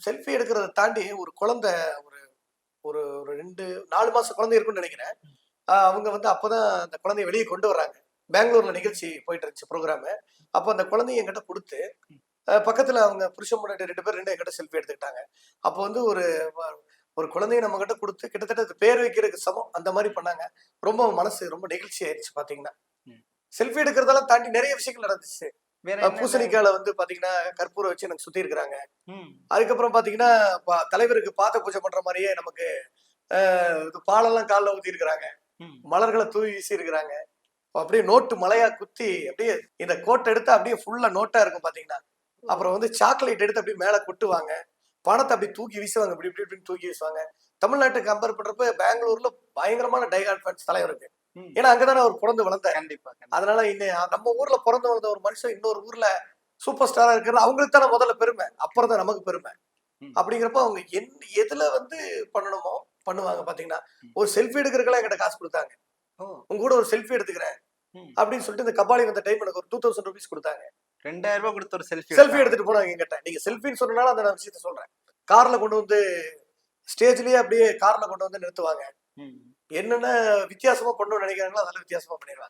Selfie எடுக்கிறத தாண்டி ஒரு குழந்தை ஒரு ஒரு ஒரு 2, 4 மாச குழந்தை இருக்குன்னு நெனைக்கிறேன். அவங்க வந்து அப்பதான் அந்த குழந்தைய வெளிய கொண்டு வர்றாங்க. பெங்களூர்ல நிகழ்ச்சி போயிட்டு இருந்துச்சு புரோகிராமு. அப்ப அந்த குழந்தைய என்கிட்ட குடுத்து, பக்கத்துல அவங்க புருஷன், பொண்டாட்டி 2 பேர் நின்னு என்கிட்ட செல்ஃபி எடுத்துக்கிட்டாங்க. அப்போ வந்து வ ஒரு குழந்தைய நம்மகிட்ட குடுத்து, கிட்டத்தட்ட அது பேர் வைக்கிறதுக்கு சமம். அந்த மாரி பண்ணாங்க. ரொம்ப மனசு ரொம்ப நெகிழ்ச்சி ஆயிருச்சு பாத்தீங்கன்னா. ம். செல்ஃபி எடுக்கிறதெல்லாம் தாண்டி நெறைய விஷயங்கள் நடந்துச்சு. வேற என்னென்ன? பூசணிக்கால வந்து பாத்தீங்கன்னா, கற்பூரம் வச்சு எனக்கு சுத்தி இருக்கிறாங்க. ம். அதுக்கப்புறம் பாத்தீங்கன்னா, தலைவருக்கு பாத பூஜை பண்ற மாரியே நமக்கு இது பாலெல்லாம் கால்ல ஊத்தியிருக்கிறாங்க. ம். மலர்கள தூவி வீசியிருக்கிறாங்க. அப்படியே நோட்டு மழையா குத்தி, அப்படியே இந்த கோட்ட எடுத்தா அப்படியே ஃபுல்லா நோட்டா இருக்கும் பாத்தீங்கன்னா. அப்புறம் வந்து சாக்லேட் எடுத்து அப்படியே மேல கொட்டுவாங்க. பணத்த அப்படியே தூக்கி வீசுவாங்க. இப்படி இப்படி இப்படின்னு தூக்கி வீசுவாங்க. தமிழ்நாட்டுக்கு கம்பேர் பண்றப்ப பெங்களூர்ல பயங்கரமான டை ஹார்ட் ஃபேன்ஸ் தலைவருக்கு. ம். ஏன்னா அங்க தானே அவர் பொறந்து வளர்ந்தாரு. கண்டிப்பா, கண்டிப்பா. அதனால நம்ம ஊர்ல பொறந்து வளர்ந்த ஒரு மனுஷன் இன்னொரு ஊர்ல சூப்பர் ஸ்டாரா இருக்கிறது அவங்களுக்கு தானே முதல்ல பெருமை. அப்புறம் தான் நமக்கு பெருமை. ம். அப்படிங்கிறப்ப அவங்க எதுல வந்து பண்ணணுமோ பண்ணுவாங்க பாத்தீங்கன்னா. ம். ஒரு செல்ஃபி எடுக்கிறதுக்கெல்லாம் என்கிட்ட காசு குடுத்தாங்க. ஓ! உங்க கூட ஒரு செல்ஃபி எடுத்துக்கிறேன் ம். அப்படின்னு சொல்லிட்டு இந்த கபாலி வந்த டைம் எனக்கு ஒரு ₹2000 குடுத்தாங்க. ரூ. 2000 குடுத்து ஒரு செல்ஃபி செல்ஃபி எடுத்தாங்களா? எடுத்துட்டு போனாங்க என்கிட்ட. நீங்க செல்ஃபின்னு சொன்னனால அந்த நான் விஷயத்த சொல்றேன். கார்ல கொண்டு வந்து ஸ்டேஜ்லயே அப்படியே கார்ல கொண்டு வந்து நிறுத்துவாங்க. ம். என்னென்ன வித்தியாசமா பண்ணணும்னு நினைக்கிறாங்களோ அதெல்லாம் வித்தியாசமா பண்ணிருவாங்க.